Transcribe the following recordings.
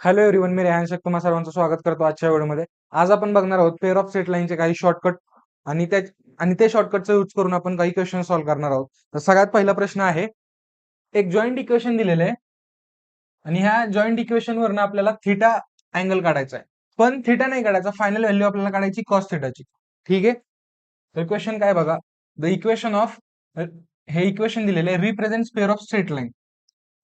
Hello everyone, मी रेहान शेख तुम्हा सर्वांचं स्वागत करतो आजच्या व्हिडिओमध्ये. आज आपण बघणार आहोत पेअर ऑफ स्ट्रेट लाईनचे काही शॉर्टकट आणि ते शॉर्टकटचा यूज करून आपण काही क्वेश्चन सॉल्व्ह करणार आहोत. तर सगळ्यात पहिला प्रश्न आहे, एक जॉईंट इक्वेशन दिलेलं आहे आणि ह्या जॉईंट इक्वेशन वरनं आपल्याला थिटा अँगल काढायचा आहे. पण थिटा नाही काढायचा, फायनल व्हॅल्यू आपल्याला काढायची कॉस थिटाची. ठीक आहे. तर क्वेश्चन काय बघा, द इक्वेशन ऑफ हे इक्वेशन दिलेले आहे represents pair of straight line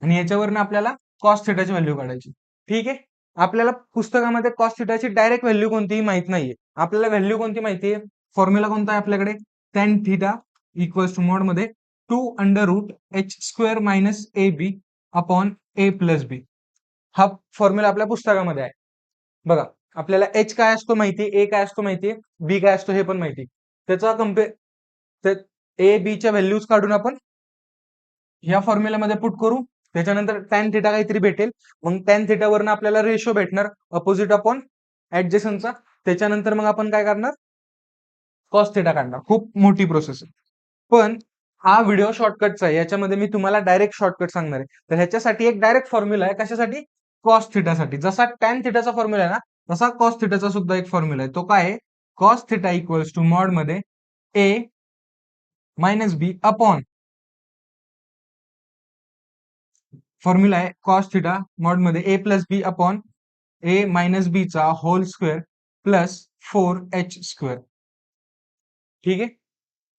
आणि याच्यावरनं आपल्याला कॉस थिटाची व्हॅल्यू काढायची. ठीक आहे. आपल्याला पुस्तकामध्ये कॉस थिटाची डायरेक्ट व्हॅल्यू कोणतीही माहित नाहीये. आपल्याला व्हॅल्यू कोणती माहितीये, फॉर्म्युला कोणता आहे आपल्याकडे, tan theta equals to mod मध्ये 2√h² minus A B upon A plus B. हा फॉर्म्युला आपल्या पुस्तकामध्ये आहे. बघा, आपल्याला एच काय असतो माहिती, ए काय असतो माहितीये, बी काय असतो हे पण माहिती. त्याचा कम्पेअर ए बी च्या व्हॅल्यूज काढून आपण ह्या फॉर्म्युल्यामध्ये पुट करू. त्याच्यानंतर टॅन थिटा काहीतरी भेटेल. मग टॅन थिटा वरनं आपल्याला रेशो भेटणार अपोजिट अपॉन ऍडजसनचा. त्याच्यानंतर मग आपण काय करणार, कॉस थिटा काढणार. खूप मोठी प्रोसेस आहे, पण हा व्हिडिओ शॉर्टकटचा आहे. याच्यामध्ये मी तुम्हाला डायरेक्ट शॉर्टकट सांगणार आहे. तर ह्याच्यासाठी एक डायरेक्ट फॉर्म्युला आहे. कशासाठी, कॉस थिटासाठी. जसा टॅन थिटाचा फॉर्म्युला आहे ना, तसा कॉस थिटाचा सुद्धा एक फॉर्म्युला आहे. तो काय आहे, cos theta equals to mod मध्ये A minus B upon, formula आहे कॉस थिटा मॉड मध्ये A plus B upon A minus B चा होल स्क्वेअर प्लस 4h². ठीक आहे.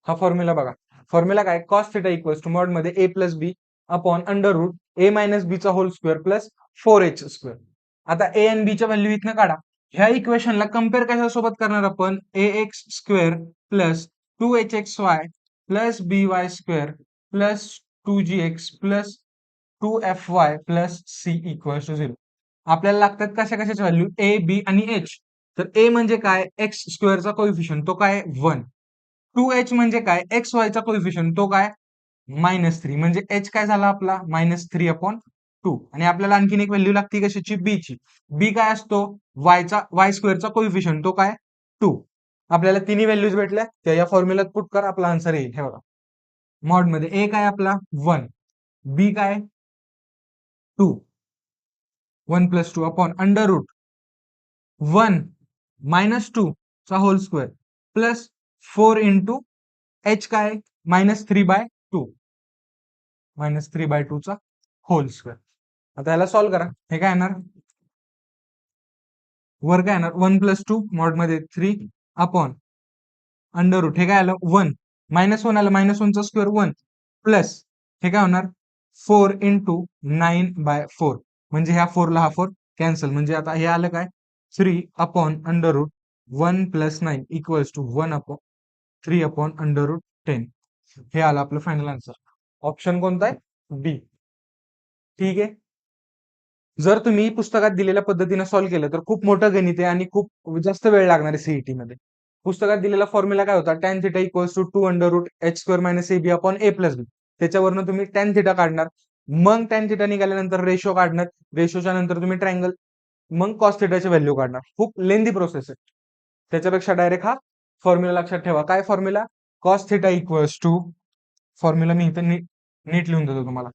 हा फॉर्म्युला बघा. फॉर्म्युला काय, cos theta equals to mod मध्ये A plus B upon under root A minus B चा होल स्क्वेअर प्लस 4h². आता ए आणि बी च्या व्हॅल्यू इथनं काढा. ह्या इक्वेशनला कम्पेअर कशासोबत करणार आपण, A X square plus 2hxy plus by² plus 2gx plus 2fy plus C equals to 0. आपल्याला लागतात कशा कशाची व्हॅल्यू, ए बी आणि एच. तर ए म्हणजे काय, एक्स स्क्वेअरचा कोइफिशियंट, तो काय 1. 2h म्हणजे काय, एक्स वायचा कोइफिशियंट, तो काय -3. म्हणजे एच काय झाला आपला -3/2. आणि आपल्याला आणखीन एक व्हॅल्यू लागते कशाची, बी ची. बी काय असतो, वाय स्क्वेअरचा कोइफिशियंट, तो काय 2. आपल्याला तिन्ही व्हॅल्यूज भेटल्या, त्या या फॉर्म्युल्यात पुट कर, आपला आन्सर येईल. हे बघा, मॉड मध्ये ए काय आपला 1, बी काय 2, 1 + 2 अपॉन अंडर रूट 1 - 2 चा whole square plus 4 into H काय -3/2, -3/2 चा होल स्क्वेअर. आता याला सॉल्व्ह करा. हे काय येणार, वर काय येणार 1 + 2 मॉड मध्ये 3 अपॉन अंडर रूट, हे काय आलं 1, -1 आलं, -1 चा स्क्वेअर 1 प्लस हे काय होणार 4 इंटू 9/4. म्हणजे ह्या 4 ला हा 4 कॅन्सल. म्हणजे आता हे आलं काय 3 upon under root 1 + 9 equals to 1 upon 3 upon under root 10. हे आलं आपलं फायनल आन्सर. ऑप्शन कोणता आहे, बी. ठीक आहे. जर तुम्ही पुस्तकात दिलेल्या पद्धतीने सॉल्व्ह केलं तर खूप मोठं गणित आहे आणि खूप जास्त वेळ लागणार आहे सीईटी मध्ये. पुस्तकात दिलेला फॉर्म्युला काय होता, tan theta equals to 2√h² minus A B upon A plus B. त्याच्यावरनं तुम्ही टॅन थिटा काढणार, मग टॅन थिटा निघाल्यानंतर रेशो काढणार, रेशोच्या नंतर तुम्ही ट्रायंगल, मग कॉस थिटाची व्हॅल्यू काढणार. खूप लेंदी प्रोसेस आहे. त्याच्यापेक्षा डायरेक्ट हा फॉर्म्युला लक्षात ठेवा. काय formula, cos theta equals to, formula मी इथं नीट लिहून देतो तुम्हाला.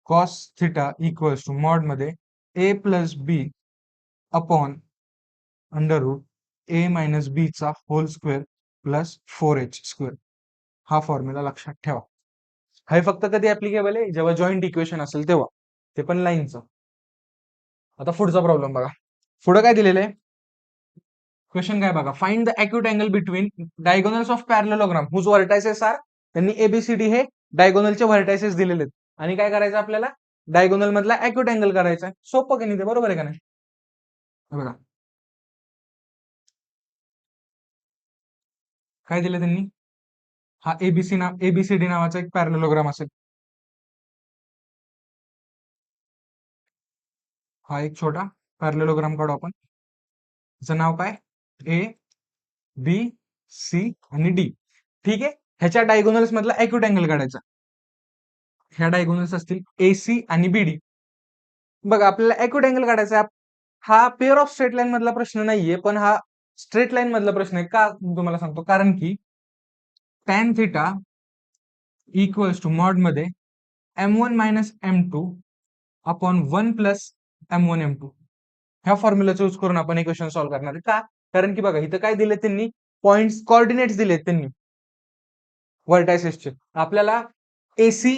Cos theta equals to mod मध्ये A plus B upon under root A minus B चा होल स्क्वेअर प्लस 4h². हा फॉर्म्युला लक्षात ठेवा. हे फक्त कधी ऍप्लिकेबल आहे, जेव्हा जॉईंट इक्वेशन असेल तेव्हा, ते पण लाईनचं. आता पुढचा प्रॉब्लेम बघा. पुढे काय दिलेलं आहे, क्वेश्चन काय बघा, find the acute angle between diagonals of parallelogram whose vertices are. त्यांनी एबीसीडी हे डायगोनलचे व्हर्टायसेस दिलेले आहेत आणि काय करायचं आपल्याला, डायगोनल मधला अॅक्यूट अँगल करायचा आहे. सोपं की नाही ते, बरोबर आहे का नाही. बघा काय दिलं त्यांनी, हा एबीसीडी नावाचा एक पॅरलेलोग्राम असेल. हा एक छोटा पॅरलेलोग्राम काढू आपण. त्याचं नाव काय, ए बी सी आणि डी. ठीक आहे. ह्याच्या डायगोनल्स मधला अॅक्यूट अँगल काढायचा. ह्या डायगोनल्स असतील एसी आणि बीडी. बघा, आपल्याला अॅक्यूट अँगल काढायचा. हा पेअर ऑफ स्ट्रेट लाईन मधला प्रश्न नाहीये, पण हा स्ट्रेट लाईन मधला प्रश्न आहे. का तुम्हाला सांगतो, कारण की tan theta equals to mod मध्ये m1 - m2 upon 1 + m1 m2. ह्या फॉर्म्युलाचा यूज करून आपण इक्वेशन सॉल्व्ह करणार आहे. का? कारण की बघा इथं काय दिले त्यांनी, पॉइंट्स कोऑर्डिनेट्स दिलेत त्यांनी व्हर्टायसेसचे. आपल्याला एसी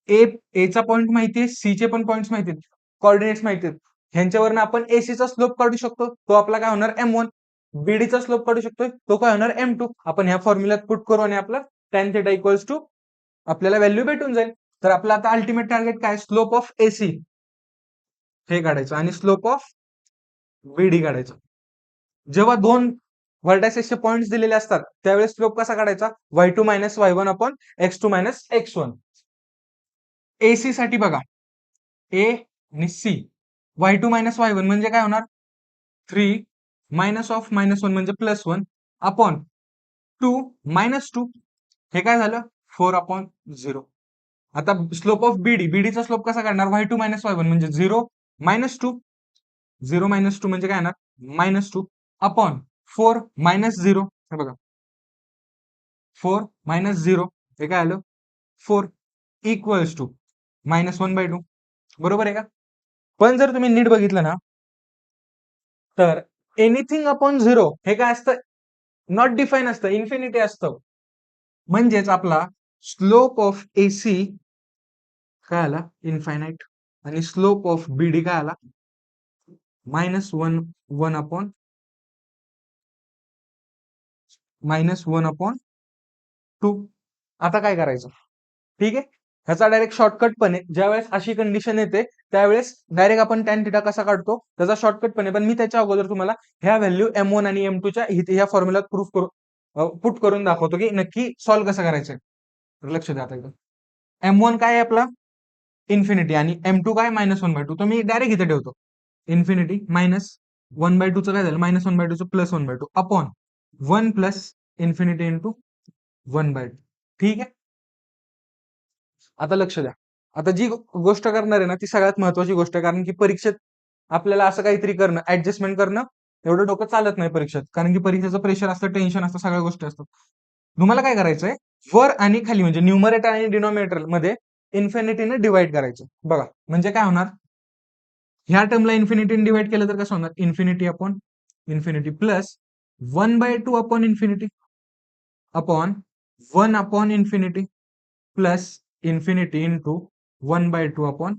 ए चा पॉइंट माहितीये, सी चे पण पॉइंट्स माहितीत, कोऑर्डिनेट्स माहितीत. ह्यांच्यावरनं आपण एसी चा स्लोप काढू शकतो, तो आपला काय होणार M1. बीडी चा स्लोप काढू शकतोय, तो काय होणार M2. आपण ह्या फॉर्म्युल्यात पुट करू आणि आपला tan थिटा इक्वल्स टू आपल्याला व्हॅल्यू भेटून जाईल. तर आपला आता अल्टिमेट टार्गेट काय, स्लोप ऑफ एसी हे काढायचं आणि स्लोप ऑफ बीडी काढायचं. जेव्हा दोन व्हर्टायसेसचे पॉइंट्स दिलेले असतात त्यावेळेस स्लोप कसा काढायचा, y2 minus y1 upon x2 minus x1. AC साठी बघा, ए आणि सी, y2 मायनस y1 म्हणजे काय होणार, 3 मायनस ऑफ मायनस 1 म्हणजे प्लस 1 अपॉन 2 मायनस 2, हे काय झालं 4 अपॉन 0. आता स्लोप ऑफ बीडीचा स्लोप कसा काढणार, y2 मायनस y1 म्हणजे 0 मायनस 2, 0 मायनस 2 म्हणजे काय येणार मायनस 2 अपॉन 4 मायनस 0, हे बघा 4 मायनस 0 हे काय आलं 4 इक्वल्स टू मायनस 1/2. बरोबर आहे का? पण जर तुम्ही नीट बघितलं ना, तर एनिथिंग अपॉन 0 हे काय असतं, नॉट डिफाईन असतं, इन्फिनिटी असतं. म्हणजेच आपला स्लोप ऑफ एसी काय आला इनफायनाइट आणि स्लोप ऑफ बीडी काय आला -1 अपॉन -1/2. आता काय करायचं, ठीक आहे. ह्याचा डायरेक्ट शॉर्टकट पण आहे. ज्यावेळेस अशी कंडिशन येते त्यावेळेस डायरेक्ट आपण टॅन थिटा कसा काढतो त्याचा शॉर्टकट पण आहे. पण मी त्याच्या अगोदर तुम्हाला ह्या व्हॅल्यू M1 आणि M2 च्या ह्या फॉर्म्युलात प्रूफ करून पुट करून दाखवतो की नक्की सॉल्व्ह कसं करायचंय. लक्ष द्या आता एकदा. M1 काय आहे आपला इन्फिनिटी आणि M2 काय -1/2. तर मी डायरेक्ट इथे ठेवतो इन्फिनिटी मायनस 1/2 चं काय झालं -1/2 चं +1/2 अपॉन 1 प्लस इन्फिनिटी इंटू 1/2. ठीक आहे. आता लक्ष द्या. आता जी गोष्ट करणार आहे ना ती सगळ्यात महत्वाची गोष्ट आहे, कारण की परीक्षेत आपल्याला असं काहीतरी करणं, ऍडजस्टमेंट करणं एवढं डोकं चालत नाही परीक्षेत, कारण की परीक्षेचं प्रेशर असतं, टेन्शन असतं, सगळ्या गोष्टी असतात. तुम्हाला काय करायचंय, वर आणि खाली म्हणजे न्यूमरेटर आणि डिनॉमिनेटर मध्ये इन्फिनिटीने डिवाइड करायचं. बघा म्हणजे काय होणार, ह्या टर्मला इन्फिनिटीने डिवाइड केलं तर कसं होणार, infinity upon infinity plus 1/2 upon infinity upon 1 upon infinity plus infinity into 1/2 upon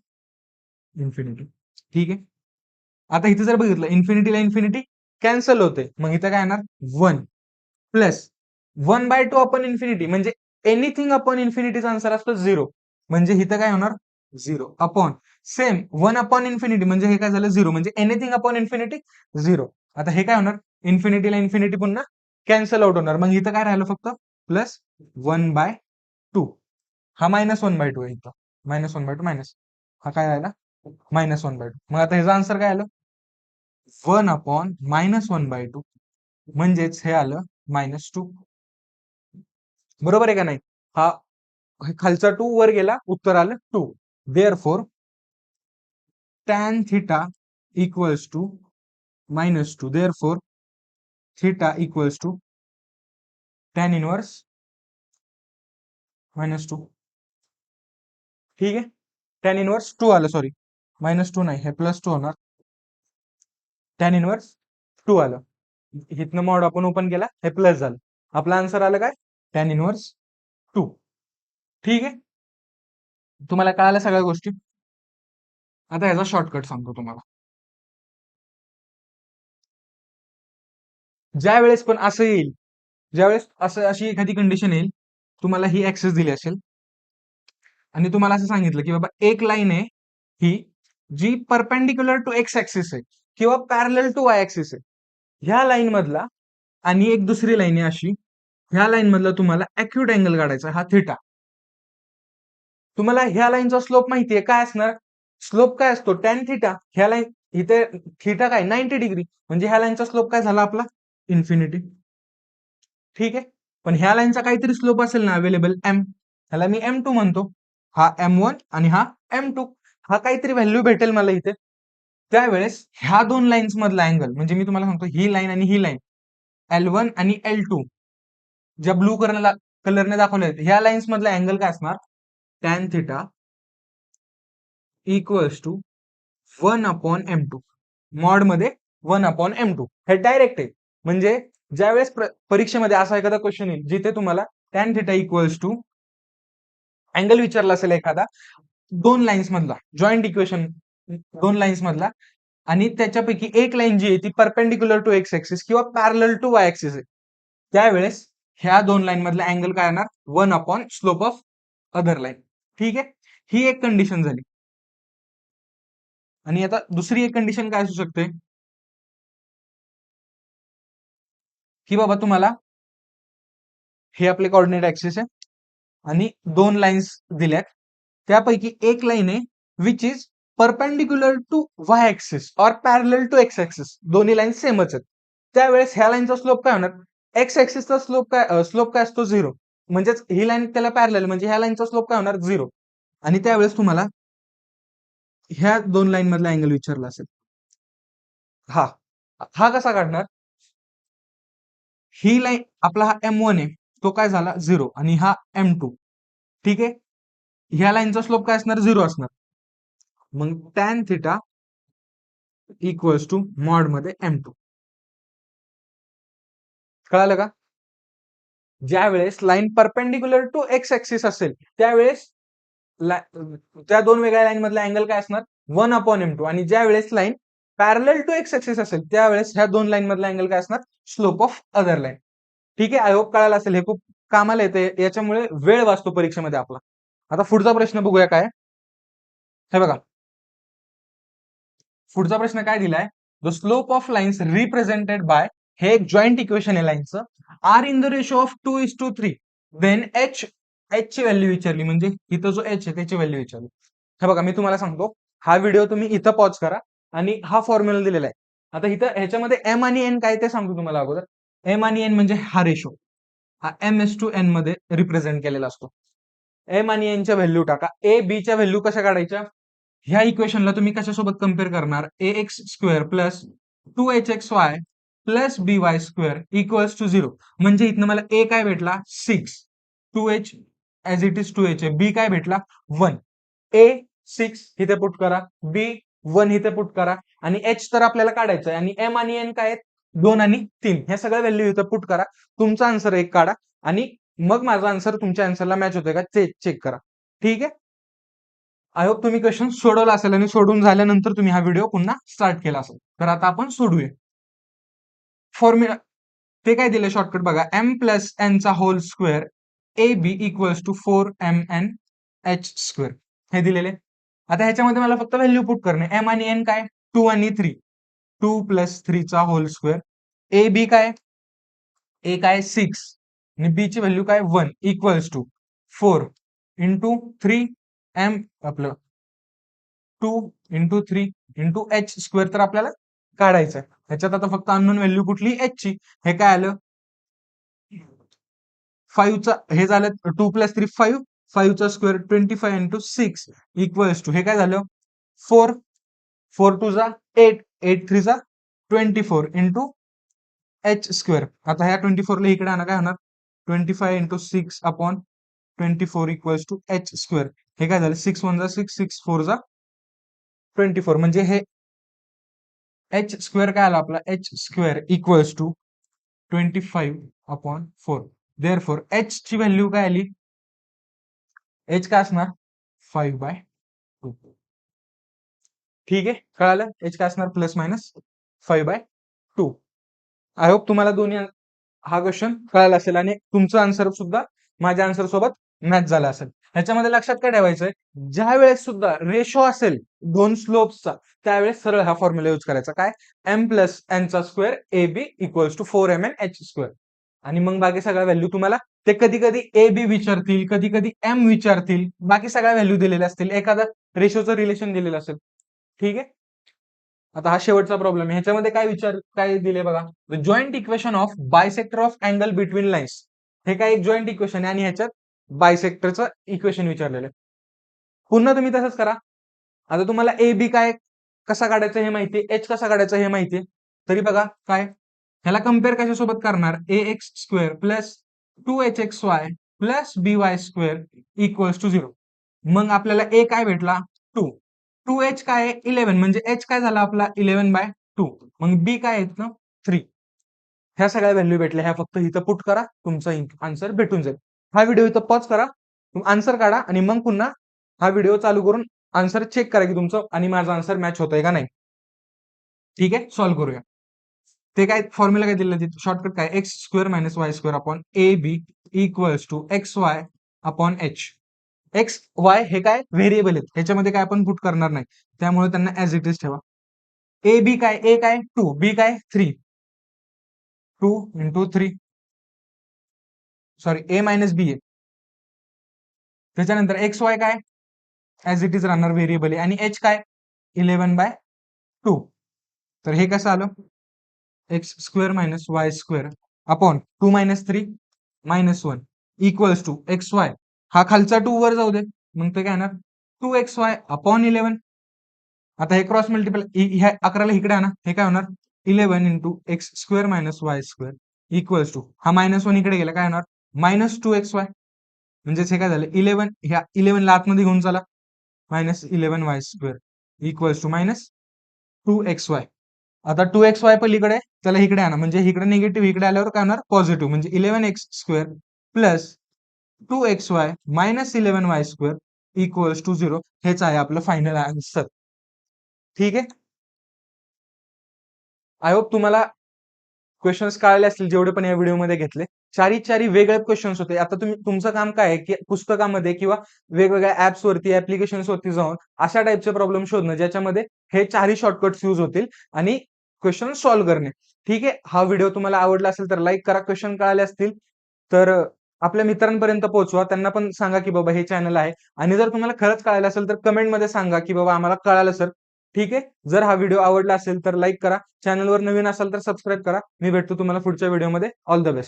infinity. ठीक आहे. आता इथे जर बघितलं इन्फिनिटीला इन्फिनिटी कॅन्सल होते, मग इथं काय येणार 1 प्लस 1/2 अपॉन इन्फिनिटी म्हणजे एनिथिंग अपॉन इन्फिनिटीचा आन्सर असतो 0, म्हणजे इथं काय होणार 0 अपॉन सेम 1 अपॉन इन्फिनिटी म्हणजे हे काय झालं 0, म्हणजे एनिथिंग अपॉन इन्फिनिटी 0. आता हे काय होणार, इन्फिनिटीला इन्फिनिटी पुन्हा कॅन्सल आउट होणार, मग इथं काय राहिलं फक्त प्लस 1/2. हा -1/2 आहे इथं, -1/2 मायनस हा काय राहिला -1/2. मग आता ह्याचा आन्सर काय आलं 1 अपॉन -1/2, म्हणजेच हे आलं -2. बरोबर आहे का नाही, हा खालचा 2 वर गेला, उत्तर आलं 2. Therefore tan theta equals to -2. Therefore theta equals to tan inverse -2. ठीक आहे. tan इनवर्स 2 आलं, सॉरी -2 नाही, हे +2 होणार. tan इनवर्स 2 आलं, इथनं मॉड आपण ओपन केला, हे प्लस झालं, आपला आन्सर आलं काय tan इनवर्स 2. ठीक आहे. तुम्हाला कळाल्या सगळ्या गोष्टी. आता ह्याचा शॉर्टकट सांगतो तुम्हाला. ज्या वेळेस पण असं येईल, ज्यावेळेस अशी एखादी कंडिशन येईल, तुम्हाला ही ऍक्सेस दिली असेल आणि तुम्हाला असं सांगितलं की बाबा एक लाईन आहे ही जी परपेंडिक्युलर टू एक्स ऍक्सिस आहे किंवा पॅरलल टू वाय ऍक्सिस आहे, ह्या लाईन मधला आणि एक दुसरी लाईन आहे अशी, ह्या लाईन मधला तुम्हाला अॅक्यूट अँगल काढायचा, हा थिटा. तुम्हाला ह्या लाईनचा स्लोप माहितीये काय असणार, स्लोप काय असतो टॅन थिटा. ह्या लाईन इथे थिटा काय 90 डिग्री, म्हणजे ह्या लाईनचा स्लोप काय झाला आपला इन्फिनिटी. ठीक आहे. पण ह्या लाईनचा काहीतरी स्लोप असेल ना अवेलेबल एम, ह्याला मी M2 म्हणतो, हा M1 आणि हा M2, हा काहीतरी व्हॅल्यू भेटेल मला इथे. त्यावेळेस ह्या दोन लाईन्स मधला अँगल, म्हणजे मी तुम्हाला सांगतो ही लाईन आणि ही लाईन L1 आणि L2 ज्या ब्लू कलरने दाखवले आहेत, ह्या लाईन्स मधला अँगल काय असणार, tan theta equals to 1 upon M2. Mod मध्ये 1/m2 हे डायरेक्ट आहे. म्हणजे ज्यावेळेस परीक्षेमध्ये असा एखादा क्वेश्चन येईल जिथे तुम्हाला tan theta equals to angle विचारला असेल एखादा दोन लाईन्स मधला जॉईंट इक्वेशन, दोन लाईन्स मधला, आणि त्याच्यापैकी एक लाईन जी आहे ती परपेंडिक्युलर टू एक्स ऍक्सिस किंवा पॅरलल टू वाय ऍक्सिस आहे, त्यावेळेस ह्या दोन लाईन मधला अँगल काय येणार 1/स्लोप ऑफ अदर लाईन. ठीक आहे, ही एक कंडिशन झाली. आणि आता दुसरी एक कंडिशन काय असू शकते की बाबा तुम्हाला हे आपले कोऑर्डिनेट ऍक्सिस आहे आणि दोन लाईन्स दिल्यात, त्यापैकी एक लाईन आहे which is perpendicular to Y axis और पॅरलल टू एक्स ऍक्सिस, दोन्ही लाईन सेमच आहेत. त्यावेळेस ह्या लाईनचा स्लोप काय होणार एक्स ऍक्सिसचा स्लोप काय असतो 0, म्हणजेच ही लाईन त्याला पॅरलल म्हणजे ह्या लाईनचा स्लोप काय होणार 0. आणि त्यावेळेस तुम्हाला ह्या दोन लाईन मधला अँगल विचारला असेल. हा हा कसा काढणार, ही लाईन आपला हा M1 आहे तो काय झाला 0 आणि हा M2. ठीक आहे, ह्या लाईनचा स्लोप काय असणार 0 असणार. मग tan theta equals to mod मध्ये M2. कळालं का? ज्या वेळेस line perpendicular to X axis असेल त्यावेळेस त्या दोन वेगळ्या लाईन मधला अँगल काय असणार 1/m2, आणि ज्या वेळेस line parallel to X axis असेल त्यावेळेस ह्या दोन लाईन मधला अँगल काय असणार स्लोप ऑफ अदर लाईन. ठीक आहे, आय होप कळालं असेल, हे खूप कामाला येते, याच्यामुळे वेळ वाचतो परीक्षेमध्ये आपला. आता पुढचा प्रश्न बघूया काय. हे बघा, पुढचा प्रश्न काय दिलाय, the slope of lines represented by, हे एक जॉईंट इक्वेशन आहे लाईनचं, are in the ratio of 2:3, then H ची व्हॅल्यू विचारली, म्हणजे इथं जो एच आहे त्याची व्हॅल्यू विचारली. हे बघा, मी तुम्हाला सांगतो, हा व्हिडिओ तुम्ही इथं पॉज करा आणि हा फॉर्म्युला दिलेला आहे. आता इथं ह्याच्यामध्ये एम आणि एन काय ते सांगतो तुम्हाला अगोदर. एम आणि एन म्हणजे हा रेशो, हा M:n मध्ये रिप्रेझेंट केलेला असतो. एम आणि एन च्या व्हॅल्यू टाका. ए बी च्या व्हॅल्यू कशा काढायच्या, ह्या इक्वेशनला तुम्ही कशासोबत कम्पेअर करणार, ax² plus 2hxy plus by² equals to 0. म्हणजे इथनं मला ए काय भेटला 6, 2h as it is 2h आहे, बी काय भेटला 1. ए 6 इथे पुट करा, बी 1 इथे पुट करा, आणि एच तर आपल्याला काढायचं आहे, आणि एम आणि एन काय आहेत 2 आणि 3, ह्या सगळ्या व्हॅल्यू इथे पुट करा. तुमचा आन्सर एक काढा आणि मग माझा आन्सर तुमच्या आन्सरला मॅच होतोय का ते चेक करा. ठीक आहे, आय होप तुम्ही क्वेश्चन सोडवला असेल आणि सोडून झाल्यानंतर तुम्ही हा व्हिडिओ पुन्हा स्टार्ट केला असेल. तर आता आपण सोडूया. फॉर्म्युला ते काय दिले शॉर्टकट बघा, m+n चा whole square A B equals to 4mn(h²) हे दिलेले. आता ह्याच्यामध्ये मला फक्त व्हॅल्यू पुट करणे, एम आणि एन काय 2 आणि 3, 2 + 3 चा होल स्क्वेअर, ए बी काय, ए काय 6 आणि बी ची व्हॅल्यू काय 1 इक्वल्स टू 4 इंटू 3 एम आपलं 2 इंटू 3 इंटू h² तर आपल्याला काढायचं आहे. ह्याच्यात आता फक्त अननोन व्हॅल्यू कुठली एच ची, हे काय आलं 5 चा, हे झालं 2 + 3 5, 5 चा स्क्वेअर 25 इंटू 6 इक्वल्स टू, हे काय झालं 4, 4 2 जा 8, 8 3 जा 24 इंटू h². आता ह्या 24 ला इकडे आणा, काय होणार 25 into 6 upon 24 equals to h². हे काय झालं 6 1 जा 6, 6 4 जा 24, म्हणजे हे h² काय आला आपला h² equals to 25/4. Therefore h ची व्हॅल्यू काय आली, h काय असणार 5/2. ठीक आहे, कळालं, h काय असणार प्लस मायनस 5/2. आय होप तुम्हाला दोन्ही हा क्वेश्चन कळाला असेल आणि तुमचं आन्सर सुद्धा माझ्या आन्सर सोबत मॅच झाला असेल. ह्याच्यामध्ये लक्षात काय ठेवायचंय, ज्या वेळेस सुद्धा रेशो असेल दोन स्लोप्सचा त्यावेळेस सरळ हा फॉर्म्युला यूज करायचा, काय m+n² A B equals to 4mn(h²). आणि मग बाकी सगळ्या व्हॅल्यू तुम्हाला ते कधी कधी ए बी विचारतील, कधी कधी एम विचारतील, बाकी सगळ्या व्हॅल्यू दिलेल्या असतील, एखादा रेशोचं रिलेशन दिलेलं असेल. ठीक आहे, आता हा शेवटचा प्रॉब्लेम आहे. ह्याच्यामध्ये काय दिले बघा, the joint equation of bisector of angle between lines. हे काय एक जॉईंट इक्वेशन आहे आणि ह्याच्यात बायसेक्टरचं इक्वेशन विचारलेलं आहे. पुन्हा तुम्ही तसंच करा. आता तुम्हाला ए बी काय कसा काढायचं हे माहिती, एच कसा काढायचा हे माहिती, तरी बघा काय ह्याला कम्पेअर कशासोबत करणार, ax² plus 2hxy plus by² equals to 0. मग आपल्याला ए काय भेटला 2, 2h काय 11, म्हणजे h काय झाला आपला 11/2. 2. मग बी काय आहेत ना 3. ह्या सगळ्या व्हॅल्यू भेटल्या, ह्या फक्त इथं पुट करा, तुमचा आन्सर भेटून जाईल. हा व्हिडिओ इथं पॉज करा, आन्सर काढा आणि मग पुन्हा हा व्हिडिओ चालू करून आन्सर चेक करा की तुमचं आणि माझं आन्सर मॅच होतंय का नाही. ठीक आहे, सॉल्व्ह करूया. ते काय फॉर्म्युला काय दिलं तिथे, शॉर्टकट काय, X square minus Y square upon A B equals to X Y upon H. X Y हे काय व्हेरिएबल आहेत, ह्याच्यामध्ये काय आपण पुट करणार नाही, त्यामुळे त्यांना ऍज इट इज ठेवा. ए बी काय, ए काय 2, बी काय 3, 2 into 3, sorry A minus B आहे. त्याच्यानंतर एक्स वाय काय ऍज इट इज राहणार व्हेरिएबल आहे, आणि एच काय 11/2. तर हे कसं आलं, X square minus Y square upon 2 minus 3 minus 1 equals to X Y, हा खालचा 2 वर जाऊ दे, मग ते काय येणार 2xy अपॉन 11. आता हे क्रॉस मल्टिपल, ह्या 11ला इकडे आणा, हे काय होणार 11 into X square minus Y square equals to, हा -1 इकडे गेला, काय होणार -2xy. म्हणजेच हे काय झालं 11, ह्या 11 ला आतमध्ये घेऊन चला, -11y square equals to -2xy. आता 2xy पलीकडे, त्याला इकडे आणा, म्हणजे इकडे निगेटिव्ह, इकडे आल्यावर काय होणार पॉझिटिव्ह, म्हणजे 11x square plus 2xy minus 11y square equals to 0. हेच आहे आपलं फायनल आन्सर. ठीक आहे, आय होप तुम्हाला क्वेश्चन्स कळाले असतील, जेवढे पण या व्हिडिओमध्ये घेतले. चारी वेगळे क्वेश्चन्स होते. आता तुमचं काम काय आहे की पुस्तकामध्ये किंवा वेगवेगळ्या ऍप्स वरती, ऍप्लिकेशन्स वरती जाऊन अशा टाइपचे प्रॉब्लेम शोधणं, ज्याच्यामध्ये हे चारही शॉर्टकट्स यूज होतील आणि क्वेश्चन सॉल्व्ह करणे. ठीक आहे, हा व्हिडिओ तुम्हाला आवडला असेल तर लाईक करा, क्वेश्चन कळाले असतील तर आपल्या मित्रांपर्यंत पोहोचवा, त्यांना पण सांगा की बाबा हे चॅनल आहे. आणि जर तुम्हाला खरंच कळालं असेल तर कमेंटमध्ये सांगा की बाबा आम्हाला कळालं सर. ठीक आहे, जर हा व्हिडिओ आवडला असेल तर लाईक करा, चॅनलवर नवीन असाल तर सबस्क्राईब करा. मी भेटतो तुम्हाला पुढच्या व्हिडिओमध्ये. All the best.